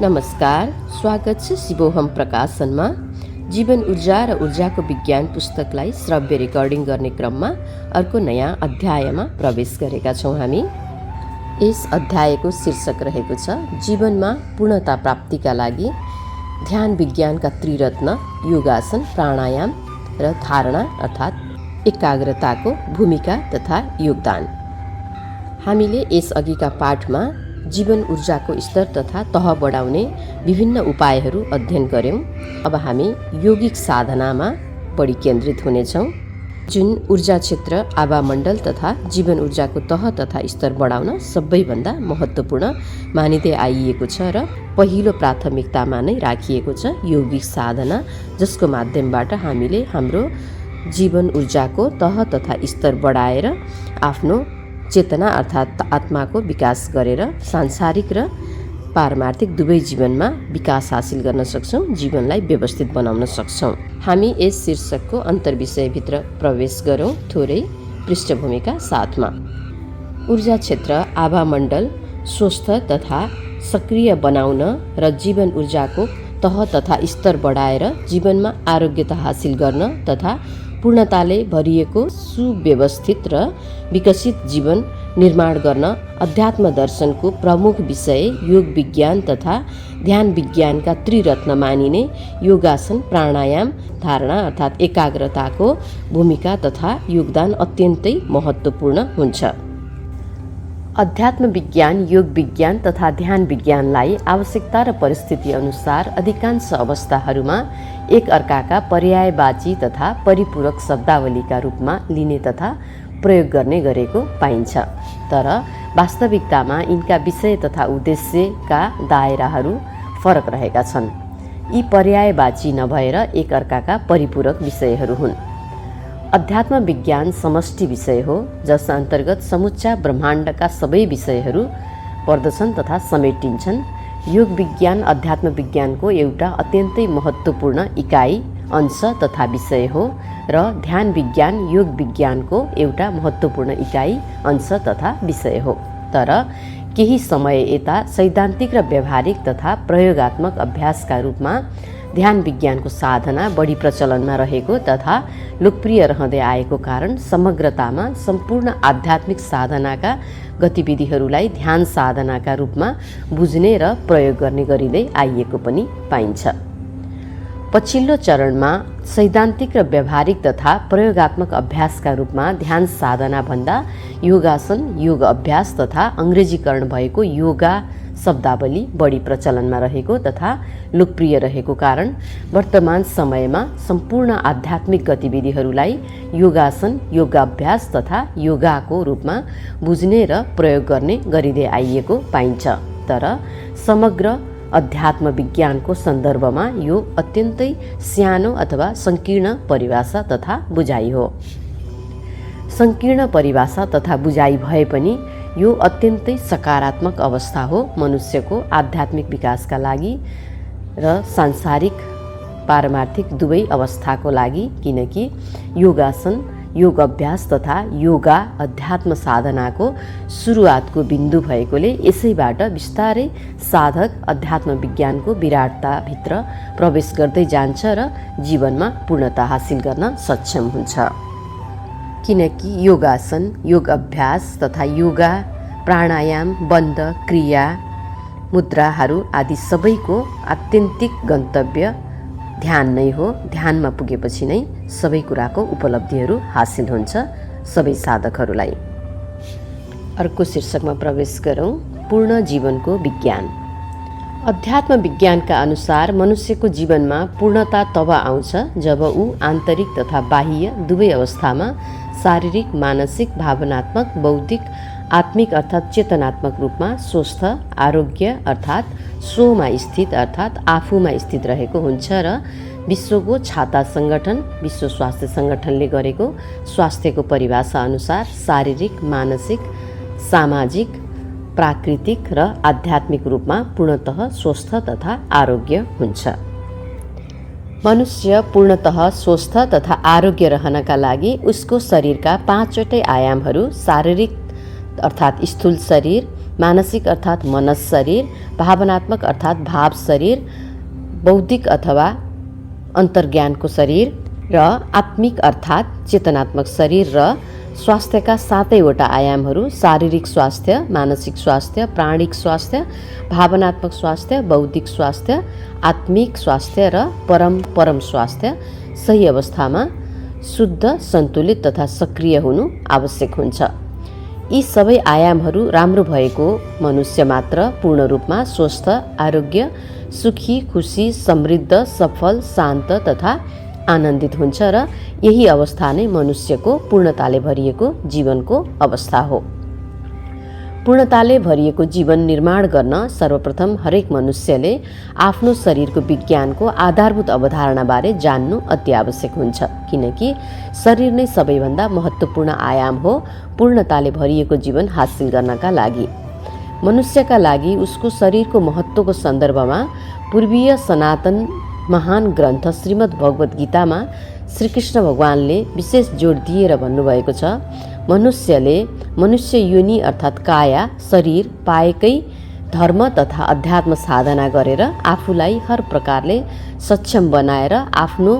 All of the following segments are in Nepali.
नमस्कार, स्वागत छ शिवोहम प्रकाशनमा। जीवन ऊर्जा र ऊर्जाको विज्ञान पुस्तकलाई श्रव्य रेकर्डिङ गर्ने क्रममा अर्को नयाँ अध्यायमा प्रवेश गरेका छौँ हामी। यस अध्यायको शीर्षक रहेको छ जीवनमा पूर्णता प्राप्तिका लागि ध्यान विज्ञानका त्रिरत्न योगासन, प्राणायाम र धारणा अर्थात् एकाग्रताको भूमिका तथा योगदान। हामीले यसअघिका पाठमा जीवन ऊर्जाको स्तर तथा तह बढाउने विभिन्न उपायहरू अध्ययन गर्यौँ। अब हामी योगिक साधनामा बढी केन्द्रित हुनेछौँ, जुन ऊर्जा क्षेत्र, आभामण्डल तथा जीवन ऊर्जाको तह तथा स्तर बढाउन सबैभन्दा महत्त्वपूर्ण मानिँदै आइएको छ र पहिलो प्राथमिकतामा नै राखिएको छ योगिक साधना, जसको माध्यमबाट हामीले हाम्रो जीवन ऊर्जाको तह तथा स्तर बढाएर आफ्नो चेतना अर्थात् आत्माको विकास गरेर सांसारिक र पारमार्थिक दुवै जीवनमा विकास हासिल गर्न सक्छौँ, जीवनलाई व्यवस्थित बनाउन सक्छौँ। हामी यस शीर्षकको अन्तर्विषयभित्र प्रवेश गरौँ थोरै पृष्ठभूमिका साथमा। ऊर्जा क्षेत्र आभामण्डल स्वस्थ तथा सक्रिय बनाउन र जीवन ऊर्जाको तह तथा स्तर बढाएर जीवनमा आरोग्यता हासिल गर्न तथा पूर्णताले भरिएको सुव्यवस्थित र विकसित जीवन निर्माण गर्न अध्यात्म दर्शनको प्रमुख विषय योग विज्ञान तथा ध्यान विज्ञानका त्रिरत्न मानिने योगासन, प्राणायाम, धारणा अर्थात् एकाग्रताको भूमिका तथा योगदान अत्यन्तै महत्त्वपूर्ण हुन्छ। अध्यात्म विज्ञान, योग विज्ञान तथा ध्यान विज्ञानलाई आवश्यकता र परिस्थिति अनुसार अधिकांश अवस्थाहरूमा एक अर्काका पर्यायवाची तथा परिपूरक शब्दावलीका रूपमा लिने तथा प्रयोग गर्ने गरेको पाइन्छ। तर वास्तविकतामा यिनका विषय तथा उद्देश्यका दायराहरू फरक रहेका छन्। यी पर्यायवाची नभएर एक अर्काका परिपूरक विषयहरू हुन्। अध्यात्म विज्ञान समष्टि विषय हो, जस अन्तर्गत समुच्चा ब्रह्माण्डका सबै विषयहरू पर्दछन् तथा समेटिन्छन्। योग विज्ञान अध्यात्म विज्ञानको एउटा अत्यन्तै महत्त्वपूर्ण इकाइ, अंश तथा विषय हो र ध्यान विज्ञान योग विज्ञानको एउटा महत्त्वपूर्ण इकाइ, अंश तथा विषय हो। तर केही समय यता सैद्धान्तिक र व्यावहारिक तथा प्रयोगात्मक अभ्यासका रूपमा ध्यान विज्ञानको साधना बढी प्रचलनमा रहेको तथा लोकप्रिय रहँदै आएको कारण समग्रतामा सम्पूर्ण आध्यात्मिक साधनाका गतिविधिहरूलाई ध्यान साधनाका रूपमा बुझ्ने र प्रयोग गर्ने गरिँदै आइएको पनि पाइन्छ। पछिल्लो चरणमा सैद्धान्तिक र व्यावहारिक तथा प्रयोगात्मक अभ्यासका रूपमा ध्यान साधना भन्दा योगासन, योग अभ्यास तथा अङ्ग्रेजीकरण भएको योगा शब्दावली बढी प्रचलनमा रहेको तथा लोकप्रिय रहेको कारण वर्तमान समयमा सम्पूर्ण आध्यात्मिक गतिविधिहरूलाई योगासन, योगाभ्यास तथा योगाको रूपमा बुझ्ने र प्रयोग गर्ने गरिँदै आइएको पाइन्छ। तर समग्र अध्यात्म विज्ञानको सन्दर्भमा यो अत्यन्तै सानो अथवा सङ्कीर्ण परिभाषा तथा बुझाइ हो। सङ्कीर्ण परिभाषा तथा बुझाइ भए पनि यो अत्यन्तै सकारात्मक अवस्था हो मनुष्यको आध्यात्मिक विकासका लागि र सांसारिक पारमार्थिक दुवै अवस्थाको लागि, किनकि योगासन, योग अभ्यास तथा योगा अध्यात्म साधनाको सुरुवातको बिन्दु भएकोले यसैबाट बिस्तारै साधक अध्यात्म विज्ञानको विराटताभित्र प्रवेश गर्दै जान्छ र जीवनमा पूर्णता हासिल गर्न सक्षम हुन्छ। किनकि योगासन, योग अभ्यास तथा योगा, प्राणायाम, बन्द क्रिया, मुद्राहरू आदि सबैको आत्यन्तिक गन्तव्य ध्यान नै हो। ध्यानमा पुगेपछि नै सबै कुराको उपलब्धिहरू हासिल हुन्छ सबै साधकहरूलाई। अर्को शीर्षकमा प्रवेश गरौँ, पूर्ण जीवनको विज्ञान। अध्यात्म विज्ञानका अनुसार मनुष्यको जीवनमा पूर्णता तब आउँछ जब ऊ आन्तरिक तथा बाह्य दुवै अवस्थामा शारीरिक, मानसिक, भावनात्मक, बौद्धिक, आत्मिक अर्थात् चेतनात्मक रूपमा स्वस्थ, आरोग्य अर्थात् स्वमा स्थित अर्थात् आफूमा स्थित रहेको हुन्छ र विश्वको छाता सङ्गठन, विश्व स्वास्थ्य सङ्गठनले गरेको स्वास्थ्यको परिभाषा अनुसार शारीरिक, मानसिक, सामाजिक, प्राकृतिक र आध्यात्मिक रूपमा पूर्णतः स्वस्थ तथा आरोग्य हुन्छ। मनुष्य पूर्णतः स्वस्थ तथा आरोग्य रहनका लागि उसको शरीरका 5वटै आयामहरू शारीरिक अर्थात् स्थूल शरीर, मानसिक अर्थात् मनस शरीर, भावनात्मक अर्थात् भाव शरीर, बौद्धिक अथवा अन्तर्ज्ञानको शरीर र आत्मिक अर्थात् चेतनात्मक शरीर र स्वास्थ्यका 7वटा आयामहरू शारीरिक स्वास्थ्य, मानसिक स्वास्थ्य, प्राणिक स्वास्थ्य, भावनात्मक स्वास्थ्य, बौद्धिक स्वास्थ्य, आत्मिक स्वास्थ्य र परम स्वास्थ्य सही अवस्थामा शुद्ध, सन्तुलित तथा सक्रिय हुनु आवश्यक हुन्छ। यी सबै आयामहरू राम्रो भएको मनुष्य मात्र पूर्ण रूपमा स्वस्थ, आरोग्य, सुखी, खुसी, समृद्ध, सफल, शान्त तथा आनन्दित हुन्छ र यही अवस्था नै मनुष्यको पूर्णताले भरिएको जीवनको अवस्था हो। पूर्णताले भरिएको जीवन निर्माण गर्न सर्वप्रथम हरेक मनुष्यले आफ्नो शरीरको विज्ञानको आधारभूत अवधारणाबारे जान्नु अति आवश्यक हुन्छ, किनकि शरीर नै सबैभन्दा महत्त्वपूर्ण आयाम हो पूर्णताले भरिएको जीवन हासिल गर्नका लागि। मनुष्यका लागि उसको शरीरको महत्त्वको सन्दर्भमा पूर्वीय सनातन महान ग्रन्थ श्रीमद् भगवत गीतामा श्रीकृष्ण भगवानले विशेष जोड दिएर भन्नुभएको छ, मनुष्यले मनुष्य योनि अर्थात् काया शरीर पाएकै धर्म तथा अध्यात्म साधना गरेर आफूलाई हर प्रकारले सक्षम बनाएर आफ्नो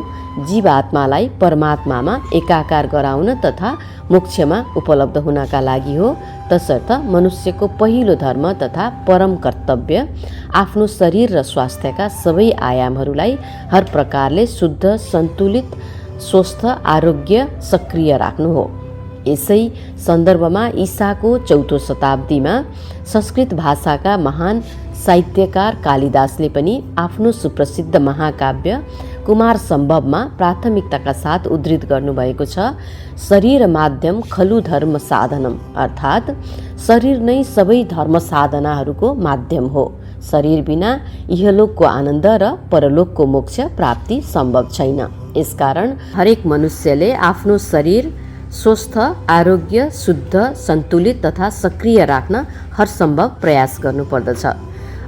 जीवात्मालाई परमात्मामा एकाकार गराउन तथा मोक्षमा उपलब्ध हुनका लागि हो। तसर्थ मनुष्यको पहिलो धर्म तथा परम कर्तव्य आफ्नो शरीर र स्वास्थ्यका सबै आयामहरूलाई हर प्रकारले शुद्ध, सन्तुलित, स्वस्थ, आरोग्य, सक्रिय राख्नु हो। यसै सन्दर्भमा ईसाको 4औं शताब्दीमा संस्कृत भाषाका महान साहित्यकार कालिदासले पनि आफ्नो सुप्रसिद्ध महाकाव्य कुमार सम्भवमा प्राथमिकताका साथ उद्धृत गर्नुभएको छ, शरीर माध्यम खलु धर्म साधनम, अर्थात् शरीर नै सबै धर्म साधनाहरूको माध्यम हो। शरीर बिना इहलोकको आनन्द र परलोकको मोक्ष प्राप्ति सम्भव छैन। यसकारण हरेक मनुष्यले आफ्नो शरीर स्वस्थ, आरोग्य, शुद्ध, सन्तुलित तथा सक्रिय राख्न हरसम्भव प्रयास गर्नुपर्दछ।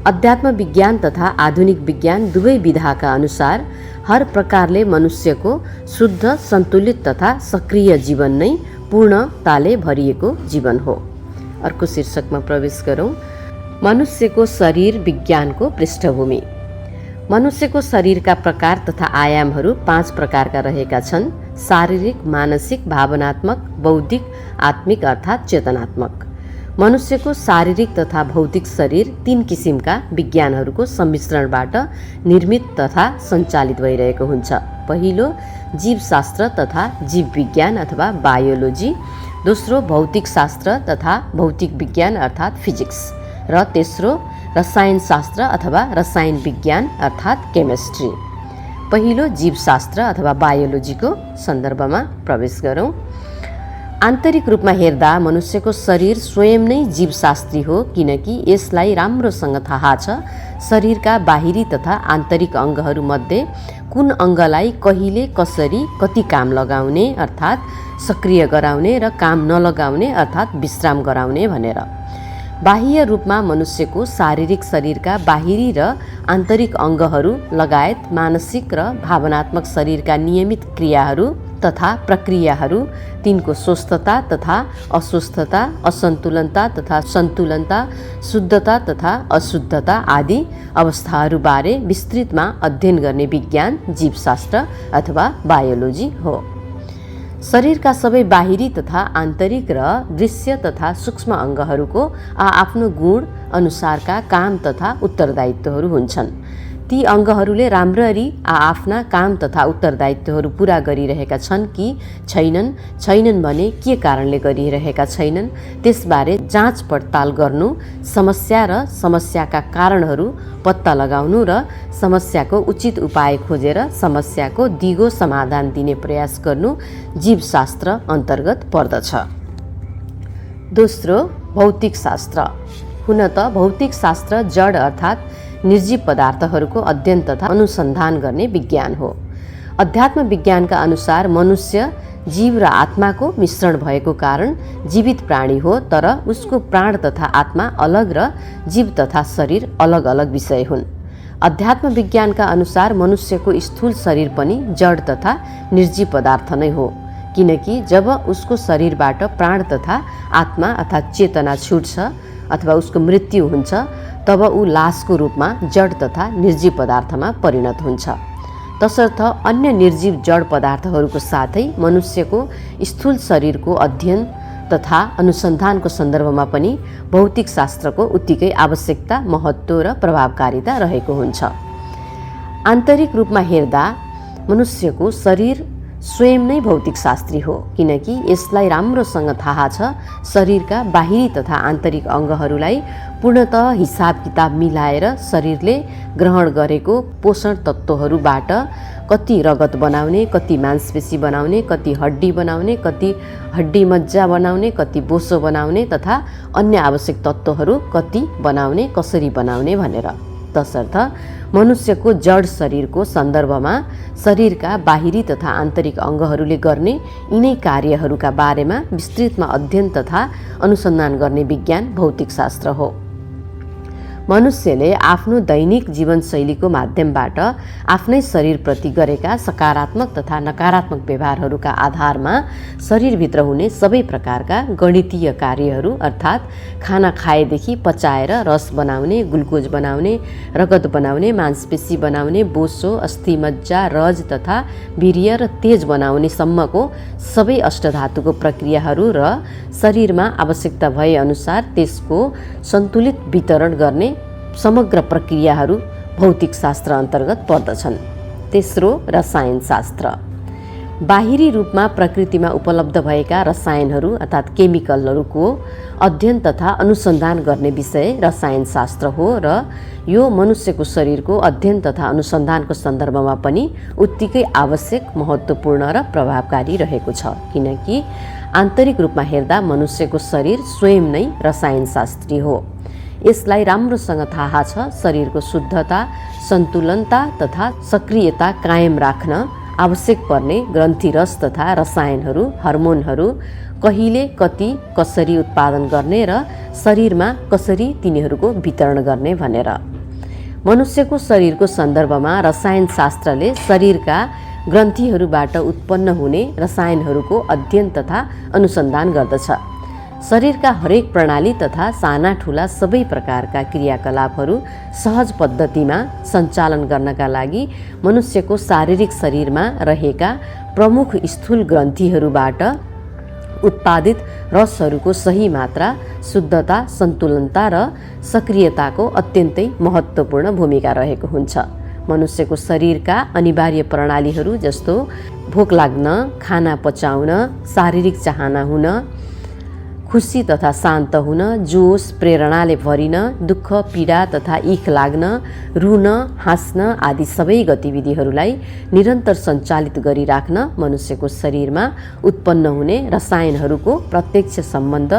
अध्यात्म विज्ञान तथा आधुनिक विज्ञान दुवै विधाका अनुसार हर प्रकारले मनुष्यको शुद्ध, सन्तुलित तथा सक्रिय जीवन नै पूर्णताले भरिएको जीवन हो। अर्को शीर्षकमा प्रवेश गरौँ। मनुष्यको शरीर विज्ञानको पृष्ठभूमि। मनुष्यको शरीरका प्रकार तथा आयामहरू 5 प्रकारका रहेका छन्: शारीरिक, मानसिक, भावनात्मक, बौद्धिक, आत्मिक अर्थात् चेतनात्मक। मनुष्यको शारीरिक तथा भौतिक शरीर 3 किसिमका विज्ञानहरूको सम्मिश्रणबाट निर्मित तथा सञ्चालित भइरहेको हुन्छ। पहिलो जीवशास्त्र तथा जीव विज्ञान अथवा बायोलोजी, दोस्रो भौतिक शास्त्र तथा भौतिक विज्ञान अर्थात् फिजिक्स र तेस्रो रसायनशास्त्र अथवा रसायन विज्ञान अर्थात् केमिस्ट्री। पहिलो जीवशास्त्र अथवा बायोलोजीको सन्दर्भमा प्रवेश गरौँ। आन्तरिक रूपमा हेर्दा मनुष्यको शरीर स्वयं नै जीवशास्त्री हो, किनकि यसलाई राम्रोसँग थाहा छ शरीरका बाहिरी तथा आन्तरिक अङ्गहरूमध्ये कुन अङ्गलाई कहिले, कसरी, कति काम लगाउने अर्थात् सक्रिय गराउने र काम नलगाउने अर्थात् विश्राम गराउने भनेर। बाह्य रूपमा मनुष्यको शारीरिक शरीरका बाहिरी र आन्तरिक अङ्गहरू लगायत मानसिक र भावनात्मक शरीरका नियमित क्रियाहरू तथा प्रक्रियाहरू, तिनको स्वस्थता तथा अस्वस्थता, असन्तुलनता तथा सन्तुलनता, शुद्धता तथा अशुद्धता आदि अवस्थाहरूबारे विस्तृतमा अध्ययन गर्ने विज्ञान जीवशास्त्र अथवा बायोलोजी हो। शरीरका सबै बाहिरी तथा आन्तरिक र दृश्य तथा सूक्ष्म अङ्गहरूको आफ्नो गुण अनुसारका काम तथा उत्तरदायित्वहरू हुन्छन्। ती अङ्गहरूले राम्ररी आफ्ना काम तथा उत्तरदायित्वहरू पुरा गरिरहेका छन् कि छैनन् भने के कारणले गरिरहेका छैनन् त्यसबारे जाँच पडताल गर्नु, समस्या र समस्याका कारणहरू पत्ता लगाउनु र समस्याको उचित उपाय खोजेर समस्याको दिगो समाधान दिने प्रयास गर्नु जीवशास्त्र अन्तर्गत पर्दछ। दोस्रो भौतिक शास्त्र। हुन त भौतिक शास्त्र जड अर्थात् निर्जीव पदार्थहरूको अध्ययन तथा अनुसन्धान गर्ने विज्ञान हो। अध्यात्म विज्ञानका अनुसार मनुष्य जीव र आत्माको मिश्रण भएको कारण जीवित प्राणी हो, तर उसको प्राण तथा आत्मा अलग र जीव तथा शरीर अलग अलग विषय हुन्। अध्यात्म विज्ञानका अनुसार मनुष्यको स्थूल शरीर पनि जड तथा निर्जीव पदार्थ नै हो, किनकि जब उसको शरीरबाट प्राण तथा आत्मा अर्थात् चेतना छुट्छ अथवा उसको मृत्यु हुन्छ तब ऊ लासको रूपमा जड तथा निर्जीव पदार्थमा परिणत हुन्छ। तसर्थ अन्य निर्जीव जड पदार्थहरूको साथै मनुष्यको स्थूल शरीरको अध्ययन तथा अनुसन्धानको सन्दर्भमा पनि भौतिक शास्त्रको उत्तिकै आवश्यकता, महत्त्व र प्रभावकारिता रहेको हुन्छ। आन्तरिक रूपमा हेर्दा मनुष्यको शरीर स्वयं नै भौतिक शास्त्री हो, किनकि यसलाई राम्रोसँग थाहा छ शरीरका बाहिरी तथा आन्तरिक अङ्गहरूलाई पूर्णतः हिसाब किताब मिलाएर शरीरले ग्रहण गरेको पोषण तत्त्वहरूबाट कति रगत बनाउने, कति मांसपेशी बनाउने, कति हड्डी बनाउने, कति हड्डी मज्जा बनाउने, कति बोसो बनाउने तथा अन्य आवश्यक तत्त्वहरू कति बनाउने, कसरी बनाउने भनेर। तसर्थ मनुष्यको जड शरीरको सन्दर्भमा शरीरका बाहिरी तथा आन्तरिक अङ्गहरूले गर्ने यिनै कार्यहरूका बारेमा विस्तृतमा अध्ययन तथा अनुसन्धान गर्ने विज्ञान भौतिक शास्त्र हो। मनुष्यले आफ्नो दैनिक जीवनशैलीको माध्यमबाट आफ्नै शरीरप्रति गरेका सकारात्मक तथा नकारात्मक व्यवहारहरूका आधारमा शरीरभित्र हुने सबै प्रकारका गणितीय कार्यहरू अर्थात् खाना खाएदेखि पचाएर रस बनाउने, ग्लुकोज बनाउने, रगत बनाउने, मांसपेशी बनाउने, बोसो, अस्थिमज्जा, रज तथा वीर्य र तेज बनाउने सम्मको सबै अष्टधातुको प्रक्रियाहरू र शरीरमा आवश्यकता भए अनुसार त्यसको सन्तुलित वितरण गर्ने समग्र प्रक्रियाहरू भौतिक शास्त्र अन्तर्गत पर्दछन्। तेस्रो, रसायन शास्त्र। बाहिरी रूपमा प्रकृतिमा उपलब्ध भएका रसायनहरू अर्थात् केमिकलहरूको अध्ययन तथा अनुसन्धान गर्ने विषय रसायन शास्त्र हो र यो मनुष्यको शरीरको अध्ययन तथा अनुसन्धानको सन्दर्भमा पनि उत्तिकै आवश्यक, महत्त्वपूर्ण र प्रभावकारी रहेको छ, किनकि आन्तरिक रूपमा हेर्दा मनुष्यको शरीर स्वयं नै रसायन शास्त्री हो। यसलाई राम्रोसँग थाहा छ शरीरको शुद्धता, सन्तुलनता तथा सक्रियता कायम राख्न आवश्यक पर्ने ग्रन्थिरस तथा रसायनहरू, हर्मोनहरू कहिले, कति, कसरी उत्पादन गर्ने र शरीरमा कसरी तिनीहरूको वितरण गर्ने भनेर। मनुष्यको शरीरको सन्दर्भमा रसायन शास्त्रले शरीरका ग्रन्थिहरूबाट उत्पन्न हुने रसायनहरूको अध्ययन तथा अनुसन्धान गर्दछ। शरीरका हरेक प्रणाली तथा साना ठुला सबै प्रकारका क्रियाकलापहरू सहज पद्धतिमा सञ्चालन गर्नका लागि मनुष्यको शारीरिक शरीरमा रहेका प्रमुख स्थूल ग्रन्थिहरूबाट उत्पादित रसहरूको सही मात्रा, शुद्धता, सन्तुलनता र सक्रियताको अत्यन्तै महत्त्वपूर्ण भूमिका रहेको हुन्छ। मनुष्यको शरीरका अनिवार्य प्रणालीहरू जस्तो भोक लाग्न, खाना पचाउन, शारीरिक चाहना हुन, खुसी तथा शान्त हुन, जोस प्रेरणाले भरिन, दुःख पीडा तथा इख लाग्न, रुन, हाँस्न आदि सबै गतिविधिहरूलाई निरन्तर सञ्चालित गरिराख्न मनुष्यको शरीरमा उत्पन्न हुने रसायनहरूको प्रत्यक्ष सम्बन्ध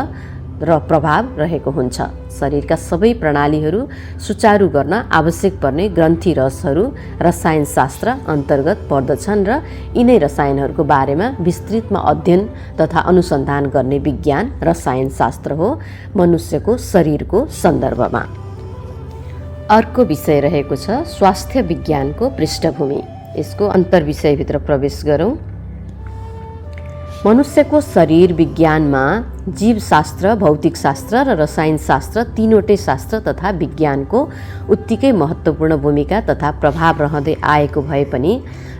र प्रभाव रहेको हुन्छ। शरीरका सबै प्रणालीहरू सुचारू गर्न आवश्यक पर्ने ग्रन्थि रसहरू रसायन शास्त्र अन्तर्गत पर्दछन् र यिनै रसायनहरूको बारेमा विस्तृतमा अध्ययन तथा अनुसन्धान गर्ने विज्ञान रसायन शास्त्र हो मनुष्यको शरीरको सन्दर्भमा। अर्को विषय रहेको छ स्वास्थ्य विज्ञानको पृष्ठभूमि। यसको अन्तर्विषयभित्र प्रवेश गरौँ। मनुष्यको शरीर विज्ञानमा जीवशास्त्र, भौतिक शास्त्र र रसायन शास्त्र तीनवटै शास्त्र तथा विज्ञानको उत्तिकै महत्त्वपूर्ण भूमिका तथा प्रभाव रहँदै आएको भए पनि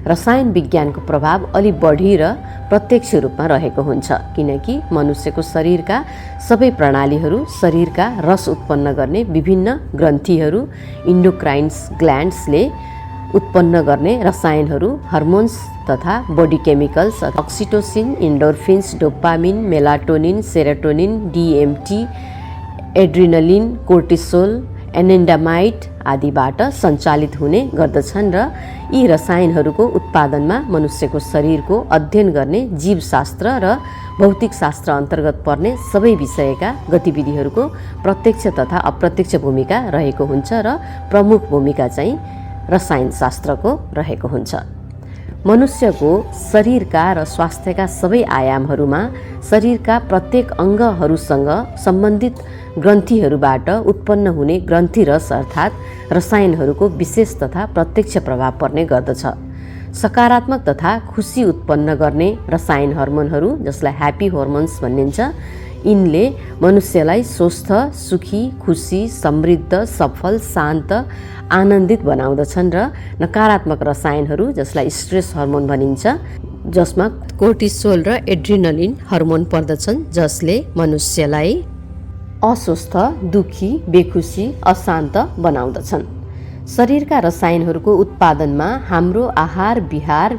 रसायन विज्ञानको प्रभाव अलि बढी र प्रत्यक्ष रूपमा रहेको हुन्छ, किनकि मनुष्यको शरीरका सबै प्रणालीहरू शरीरका रस उत्पन्न गर्ने विभिन्न ग्रन्थिहरू, इन्डोक्राइन्स ग्ल्यान्ड्सले उत्पन्न गर्ने रसायनहरू, हर्मोन्स तथा body chemicals oxytocin, endorphins, dopamine, melatonin, serotonin, DMT, adrenaline, cortisol, anandamide आदिबाट सञ्चालित हुने गर्दछन् र यी रसायनहरूको उत्पादनमा मनुष्यको शरीरको अध्ययन गर्ने जीवशास्त्र र भौतिक शास्त्र अन्तर्गत पर्ने सबै विषयका गतिविधिहरूको प्रत्यक्ष तथा अप्रत्यक्ष भूमिका रहेको हुन्छ र प्रमुख भूमिका चाहिँ रसायन शास्त्रको रहेको हुन्छ। मनुष्यको शरीरका र स्वास्थ्यका सबै आयामहरूमा शरीरका प्रत्येक अङ्गहरूसँग सम्बन्धित ग्रन्थिहरूबाट उत्पन्न हुने ग्रन्थिरस अर्थात् रसायनहरूको विशेष तथा प्रत्यक्ष प्रभाव पर्ने गर्दछ। सकारात्मक तथा खुसी उत्पन्न गर्ने रसायन हर्मोनहरू जसलाई ह्याप्पी हर्मोन्स भनिन्छ, यिनले मनुष्यलाई स्वस्थ, सुखी, खुसी, समृद्ध, सफल, शान्त, आनन्दित बनाउँदछन् र नकारात्मक रसायनहरू जसलाई स्ट्रेस हर्मोन भनिन्छ, जसमा कोर्टिसोल र एड्रिनलिन हर्मोन पर्दछन्, जसले मनुष्यलाई अस्वस्थ, दुखी, बेखुसी, अशान्त बनाउँदछन्। शरीरका रसायनहरूको उत्पादनमा हाम्रो आहार विहार,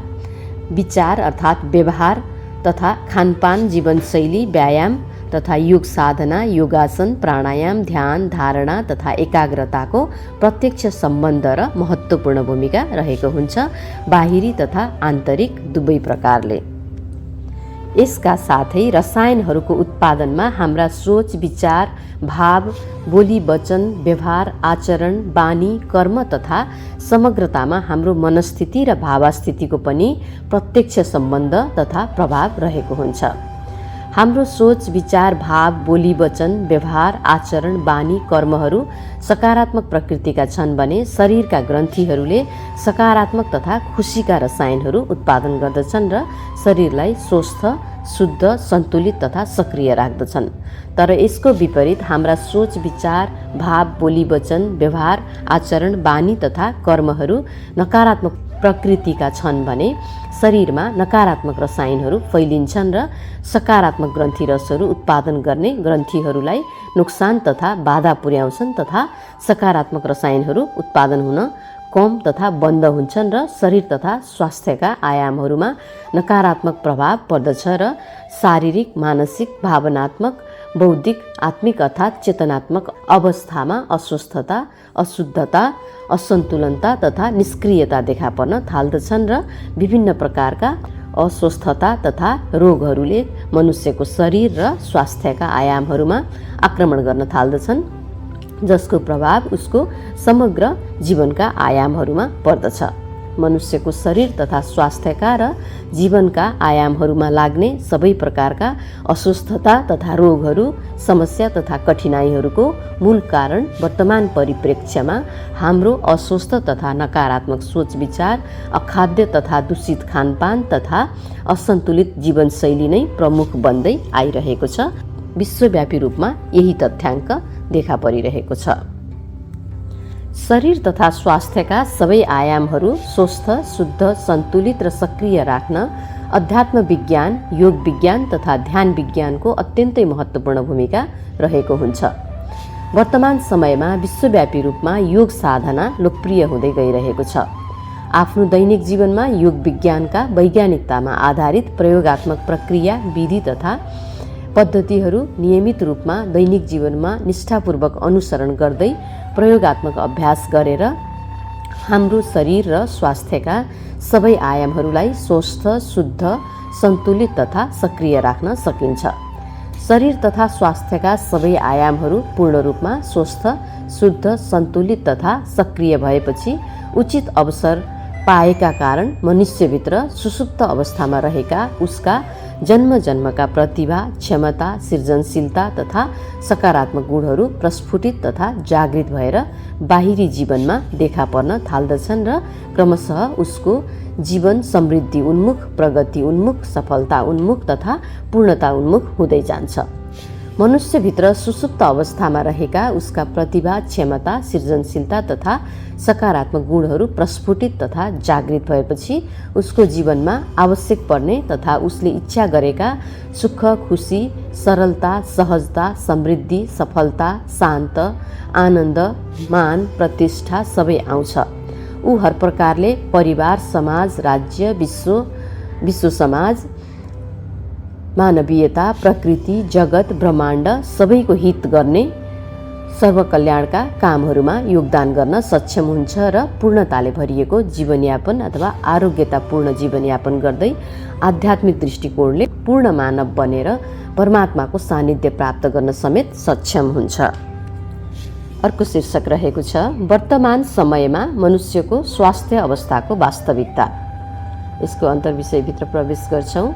विचार अर्थात् व्यवहार तथा खानपान, जीवनशैली, व्यायाम तथा योग साधना, योगासन, प्राणायाम, ध्यान, धारणा तथा एकाग्रताको प्रत्यक्ष सम्बन्ध र महत्त्वपूर्ण भूमिका रहेको हुन्छ, बाहिरी तथा आन्तरिक दुवै प्रकारले। यसका साथै रसायनहरूको उत्पादनमा हाम्रा सोच, विचार, भाव, बोली, वचन, व्यवहार, आचरण, बानी, कर्म तथा समग्रतामा हाम्रो मनस्थिति र भावस्थितिको पनि प्रत्यक्ष सम्बन्ध तथा प्रभाव रहेको हुन्छ। हाम्रो सोच, विचार, भाव, बोली, वचन, व्यवहार, आचरण, बानी, कर्महरू सकारात्मक प्रकृतिका छन् भने शरीरका ग्रन्थीहरूले सकारात्मक तथा खुसीका रसायनहरू उत्पादन गर्दछन् र शरीरलाई स्वस्थ, शुद्ध, सन्तुलित तथा सक्रिय राख्दछन्। तर यसको विपरीत हाम्रा सोच, विचार, भाव, बोली, वचन, व्यवहार, आचरण, बानी तथा कर्महरू नकारात्मक प्रकृतिका छन् भने शरीरमा नकारात्मक रसायनहरू फैलिन्छन् र सकारात्मक ग्रन्थि रसहरू उत्पादन गर्ने ग्रन्थीहरूलाई नोक्सान तथा बाधा पुर्याउँछन् तथा सकारात्मक रसायनहरू उत्पादन हुन कम तथा बन्द हुन्छन् र शरीर तथा स्वास्थ्यका आयामहरूमा नकारात्मक प्रभाव पर्दछ र शारीरिक, मानसिक, भावनात्मक, बौद्धिक, आत्मिक अर्थात् चेतनात्मक अवस्थामा अस्वस्थता, अशुद्धता, असन्तुलनता तथा निष्क्रियता देखा पर्न थाल्दछन् र विभिन्न प्रकारका अस्वस्थता तथा रोगहरूले मनुष्यको शरीर र स्वास्थ्यका आयामहरूमा आक्रमण गर्न थाल्दछन्, जसको प्रभाव उसको समग्र जीवनका आयामहरूमा पर्दछ। मनुष्यको शरीर तथा स्वास्थ्यका र जीवनका आयामहरूमा लाग्ने सबै प्रकारका अस्वस्थता तथा रोगहरू, समस्या तथा कठिनाइहरूको मूल कारण वर्तमान परिप्रेक्ष्यमा हाम्रो अस्वस्थ तथा नकारात्मक सोच विचार, अखाद्य तथा दूषित खानपान तथा असन्तुलित जीवनशैली नै प्रमुख बन्दै आइरहेको छ। विश्वव्यापी रूपमा यही तथ्याङ्क देखा परिरहेको छ। शरीर तथा स्वास्थ्यका सबै आयामहरू स्वस्थ, शुद्ध, सन्तुलित र सक्रिय राख्न अध्यात्म विज्ञान, योग विज्ञान तथा ध्यान विज्ञानको अत्यन्तै महत्त्वपूर्ण भूमिका रहेको हुन्छ। वर्तमान समयमा विश्वव्यापी रूपमा योग साधना लोकप्रिय हुँदै गइरहेको छ। आफ्नो दैनिक जीवनमा योग विज्ञानका वैज्ञानिकतामा आधारित प्रयोगात्मक प्रक्रिया, विधि तथा पद्धतिहरू नियमित रूपमा दैनिक जीवनमा निष्ठापूर्वक अनुसरण गर्दै प्रयोगात्मक अभ्यास गरेर हाम्रो शरीर र स्वास्थ्यका सबै आयामहरूलाई स्वस्थ, शुद्ध, सन्तुलित तथा सक्रिय राख्न सकिन्छ। शरीर तथा स्वास्थ्यका सबै आयामहरू पूर्ण रूपमा स्वस्थ, शुद्ध, सन्तुलित तथा सक्रिय भएपछि उचित अवसर पाएका कारण मनुष्यभित्र सुसुप्त अवस्थामा रहेका उसका जन्मजन्मका प्रतिभा, क्षमता, सृजनशीलता तथा सकारात्मक गुणहरू प्रस्फुटित तथा जागृत भएर बाहिरी जीवनमा देखा पर्न थाल्दछन् र क्रमशः उसको जीवन समृद्धि उन्मुख, प्रगति उन्मुख, सफलता उन्मुख तथा पूर्णता उन्मुख हुँदै जान्छ। मनुष्यभित्र सुसुप्त अवस्थामा रहेका उसका प्रतिभा, क्षमता, सृजनशीलता तथा सकारात्मक गुणहरू प्रस्फुटित तथा जागृत भएपछि उसको जीवनमा आवश्यक पर्ने तथा उसले इच्छा गरेका सुख, खुसी, सरलता, सहजता, समृद्धि, सफलता, शान्त, आनन्द, मान, प्रतिष्ठा सबै आउँछ। ऊ हर प्रकारले परिवार, समाज, राज्य, विश्व समाज, मानवीयता, प्रकृति, जगत, ब्रह्माण्ड सबैको हित गर्ने सर्वकल्याणका कामहरूमा योगदान गर्न सक्षम हुन्छ र पूर्णताले भरिएको जीवनयापन अथवा आरोग्यतापूर्ण जीवनयापन गर्दै आध्यात्मिक दृष्टिकोणले पूर्ण मानव बनेर परमात्माको सान्निध्य प्राप्त गर्न समेत सक्षम हुन्छ। अर्को शीर्षक रहेको छ वर्तमान समयमा मनुष्यको स्वास्थ्य अवस्थाको वास्तविकता। यसको अन्तर्विषयभित्र प्रवेश गर्छौँ।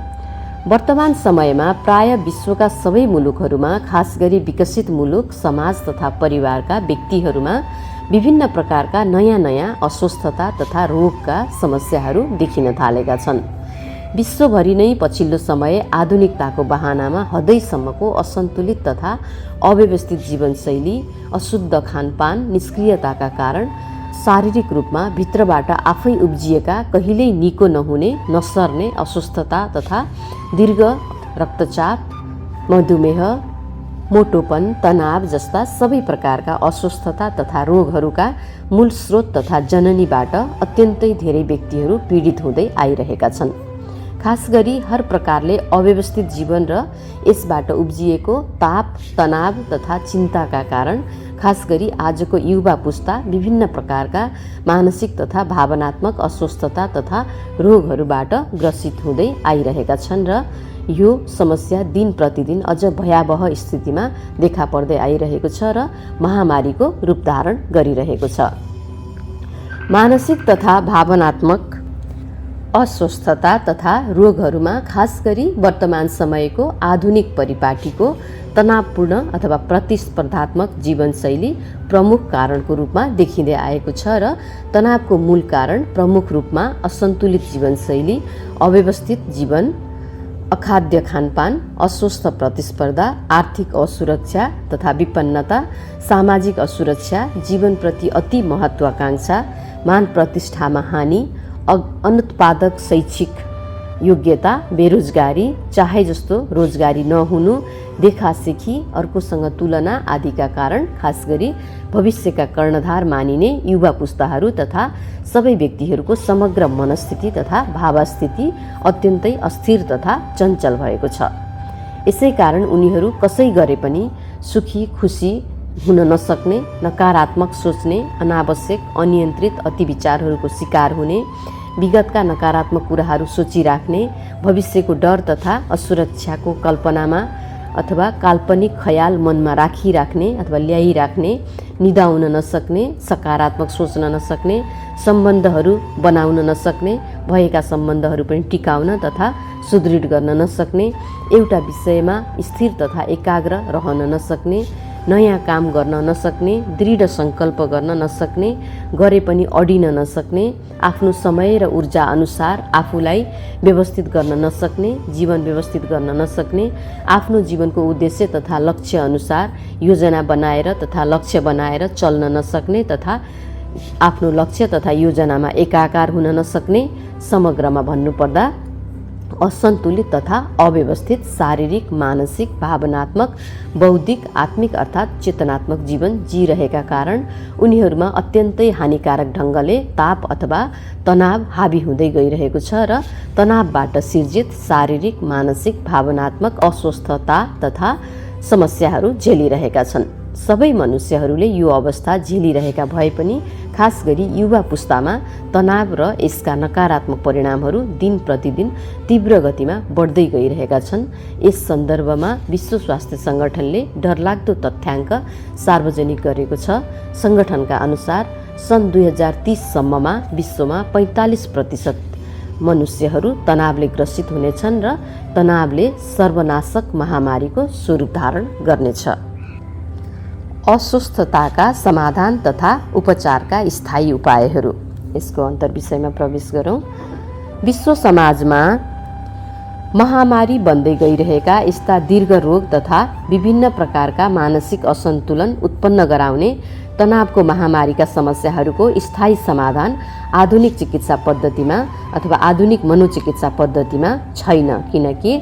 वर्तमान समयमा प्राय विश्वका सबै मुलुकहरूमा, खास गरी विकसित मुलुक, समाज तथा परिवारका व्यक्तिहरूमा विभिन्न प्रकारका नयाँ नयाँ अस्वस्थता तथा रोगका समस्याहरू देखिन थालेका छन्। विश्वभरि नै पछिल्लो समय आधुनिकताको बहानामा हदैसम्मको असन्तुलित तथा अव्यवस्थित जीवनशैली, अशुद्ध खानपान, निष्क्रियताका कारण शारीरिक रूपमा भित्रबाट आफै उब्जिएका कहिल्यै निको नहुने, नसर्ने अस्वस्थता तथा दीर्घ रक्तचाप, मधुमेह, मोटोपन, तनाव जस्ता सबै प्रकारका अस्वस्थता तथा रोगहरूका मूल स्रोत तथा जननीबाट अत्यन्तै धेरै व्यक्तिहरू पीडित हुँदै आइरहेका छन्। खास गरी हर प्रकारले अव्यवस्थित जीवन र यसबाट उब्जिएको ताप, तनाव तथा चिन्ताका कारण खास गरी आजको युवा पुस्ता विभिन्न प्रकारका मानसिक तथा भावनात्मक अस्वस्थता तथा रोगहरूबाट ग्रसित हुँदै आइरहेका छन् र यो समस्या दिन प्रतिदिन अझ भयावह स्थितिमा देखा पर्दै आइरहेको छ र महामारीको रूप धारण गरिरहेको छ। मानसिक तथा भावनात्मक अस्वस्थता तथा रोगहरूमा खास गरी वर्तमान समयको आधुनिक परिपाटीको तनावपूर्ण अथवा प्रतिस्पर्धात्मक जीवनशैली प्रमुख कारणको रूपमा देखिँदै आएको छ र तनावको मूल कारण प्रमुख रूपमा असन्तुलित जीवनशैली, अव्यवस्थित जीवन, अखाद्य खानपान, अस्वस्थ प्रतिस्पर्धा, आर्थिक असुरक्षा तथा विपन्नता, सामाजिक असुरक्षा, जीवनप्रति अति महत्वाकांक्षा, मान प्रतिष्ठामा हानि, अनुत्पादक शैक्षिक योग्यता, बेरोजगारी, चाहे जस्तो रोजगारी नहुनु, देखासेखी, अर्कोसँग तुलना आदिका कारण खास गरी भविष्यका कर्णधार मानिने युवा पुस्ताहरू तथा सबै व्यक्तिहरूको समग्र मनस्थिति तथा भावस्थिति अत्यन्तै अस्थिर तथा चञ्चल भएको छ। यसै कारण उनीहरू कसै गरे पनि सुखी खुसी हुन नसक्ने, नकारात्मक सोच्ने, अनावश्यक अनियन्त्रित अतिविचारहरूको शिकार हुने, विगतका नकारात्मक कुराहरू सोचिराख्ने, भविष्यको डर तथा असुरक्षाको कल्पनामा अथवा काल्पनिक ख्याल मनमा राखिराख्ने अथवा ल्याइराख्ने, निदाउन नसक्ने, सकारात्मक सोच्न नसक्ने, सम्बन्धहरू बनाउन नसक्ने, भएका सम्बन्धहरू पनि टिकाउन तथा सुदृढ गर्न नसक्ने, एउटा विषयमा स्थिर तथा एकाग्र रहन नसक्ने, नयाँ काम गर्न नसक्ने, दृढ सङ्कल्प गर्न नसक्ने, गरे पनि अडिन नसक्ने, आफ्नो समय र ऊर्जा अनुसार आफूलाई व्यवस्थित गर्न नसक्ने, जीवन व्यवस्थित गर्न नसक्ने, आफ्नो जीवनको उद्देश्य तथा लक्ष्य अनुसार योजना बनाएर तथा लक्ष्य बनाएर चल्न नसक्ने तथा आफ्नो लक्ष्य तथा योजनामा एकाकार हुन नसक्ने, समग्रमा भन्नुपर्दा असन्तुलित तथा अव्यवस्थित शारीरिक, मानसिक, भावनात्मक, बौद्धिक, आत्मिक अर्थात् चेतनात्मक जीवन जिरहेका कारण उनीहरूमा अत्यन्तै हानिकारक ढङ्गले ताप अथवा तनाव हावी हुँदै गइरहेको छ र तनावबाट सिर्जित शारीरिक, मानसिक, भावनात्मक अस्वस्थता तथा समस्याहरू झेलिरहेका छन्। सबै मनुष्यहरूले यो अवस्था झेलिरहेका भए पनि खास गरी युवा पुस्तामा तनाव र यसका नकारात्मक परिणामहरू दिन प्रतिदिन तीव्र गतिमा बढ्दै गइरहेका छन्। यस सन्दर्भमा विश्व स्वास्थ्य सङ्गठनले डरलाग्दो तथ्याङ्क सार्वजनिक गरेको छ। सङ्गठनका अनुसार सन् 2030 सम्ममा विश्वमा 45% मनुष्यहरू तनावले ग्रसित हुनेछन् र तनावले सर्वनाशक महामारीको स्वरूप धारण गर्नेछ। अस्वस्थताका समाधान तथा उपचारका स्थायी उपायहरू, यसको अन्तर्विषयमा प्रवेश गरौँ। विश्व समाजमा महामारी बन्दै गइरहेका यस्ता दीर्घ रोग तथा विभिन्न प्रकारका मानसिक असन्तुलन उत्पन्न गराउने तनावको महामारीका समस्याहरूको स्थायी समाधान आधुनिक चिकित्सा पद्धतिमा अथवा आधुनिक मनोचिकित्सा पद्धतिमा छैन, किनकि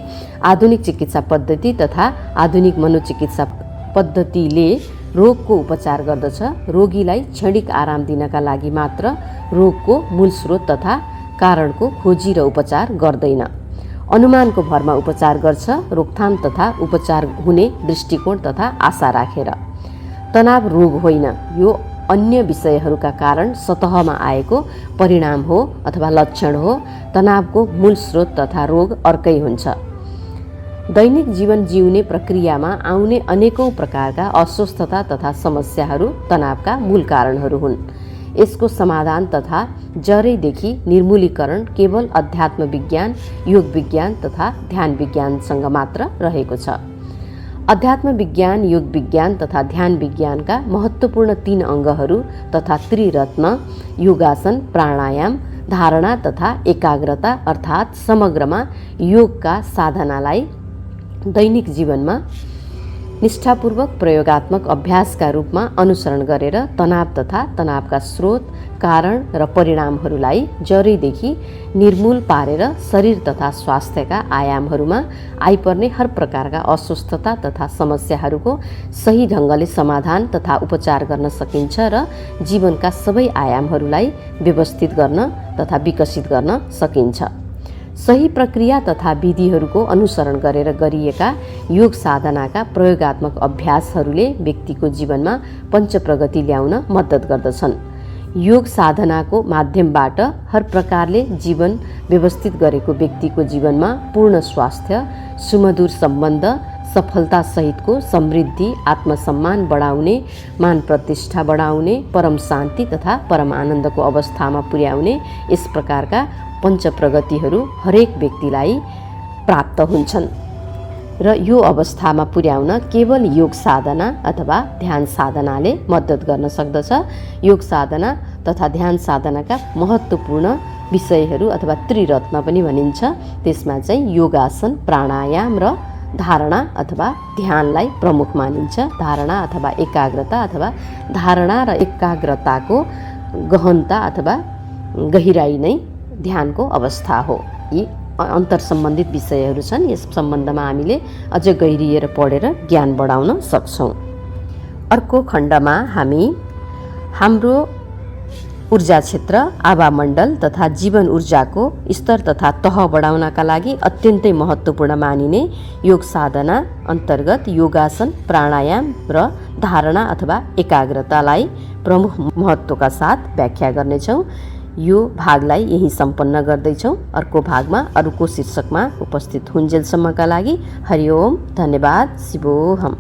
आधुनिक चिकित्सा पद्धति तथा आधुनिक मनोचिकित्सा पद्धतिले रोगको उपचार गर्दछ। रोगीलाई क्षणिक आराम दिनका लागि मात्र रोगको मूल स्रोत तथा कारणको खोजी र उपचार गर्दैन। अनुमानको भरमा उपचार गर्छ, रोकथाम तथा उपचार हुने दृष्टिकोण तथा आशा राखेर। तनाव रोग होइन, यो अन्य विषयहरूका कारण सतहमा आएको परिणाम हो अथवा लक्षण हो। तनावको मूल स्रोत तथा रोग अर्कै हुन्छ। दैनिक जीवन जिउने प्रक्रियामा आउने अनेकौं प्रकारका अस्वस्थता तथा समस्याहरू तनावका मूल कारणहरू हुन्। यसको समाधान तथा जरैदेखि निर्मूलीकरण केवल अध्यात्म विज्ञान, योग विज्ञान तथा ध्यान विज्ञानसँग मात्र रहेको छ। अध्यात्म विज्ञान, योग विज्ञान तथा ध्यान विज्ञानका महत्त्वपूर्ण 3 अङ्गहरू तथा त्रिरत्न योगासन, प्राणायाम, धारणा तथा एकाग्रता अर्थात् समग्रमा योगका साधनालाई दैनिक जीवनमा निष्ठापूर्वक प्रयोगात्मक अभ्यासका रूपमा अनुसरण गरेर तनाव तथा तनावका स्रोत, कारण र परिणामहरूलाई जरैदेखि निर्मूल पारेर शरीर तथा स्वास्थ्यका आयामहरूमा आइपर्ने हर प्रकारका अस्वस्थता तथा समस्याहरूको सही ढङ्गले समाधान तथा उपचार गर्न सकिन्छ र जीवनका सबै आयामहरूलाई व्यवस्थित गर्न तथा विकसित गर्न सकिन्छ। सही प्रक्रिया तथा विधिहरूको अनुसरण गरेर गरिएका योग साधनाका प्रयोगात्मक अभ्यासहरूले व्यक्तिको जीवनमा पञ्चप्रगति ल्याउन मद्दत गर्दछन्। योग साधनाको माध्यमबाट हर प्रकारले जीवन व्यवस्थित गरेको व्यक्तिको जीवनमा पूर्ण स्वास्थ्य, सुमधुर सम्बन्ध, सफलतासहितको समृद्धि, आत्मसम्मान बढाउने, मान प्रतिष्ठा बढाउने, परम शान्ति तथा परम आनन्दको अवस्थामा पुर्याउने यस प्रकारका पञ्चप्रगतिहरू हरेक व्यक्तिलाई प्राप्त हुन्छन् र यो अवस्थामा पुर्याउन केवल योग साधना अथवा ध्यान साधनाले मद्दत गर्न सक्दछ। योग साधना तथा ध्यान साधनाका महत्त्वपूर्ण विषयहरू अथवा त्रिरत्न पनि भनिन्छ। त्यसमा चाहिँ योगासन, प्राणायाम र धारणा अथवा ध्यानलाई प्रमुख मानिन्छ। धारणा अथवा एकाग्रता अथवा धारणा र एकाग्रताको गहनता अथवा गहिराई नै ध्यानको अवस्था हो। यी अन्तर सम्बन्धित विषयहरू छन्। यस सम्बन्धमा हामीले अझ गहिरिएर पढेर ज्ञान बढाउन सक्छौँ। अर्को खण्डमा हामी हाम्रो ऊर्जा क्षेत्र, आभामण्डल तथा जीवन ऊर्जाको स्तर तथा तह बढाउनका लागि अत्यन्तै महत्त्वपूर्ण मानिने योग साधना अन्तर्गत योगासन, प्राणायाम र धारणा अथवा एकाग्रतालाई प्रमुख महत्त्वका साथ व्याख्या गर्नेछौँ। यो भागलाई यही सम्पन्न गर्दैछौँ। अर्को भागमा अर्को शीर्षकमा उपस्थित हुन्जेलसम्मका लागि हरि ओम, धन्यवाद, शिवोहम।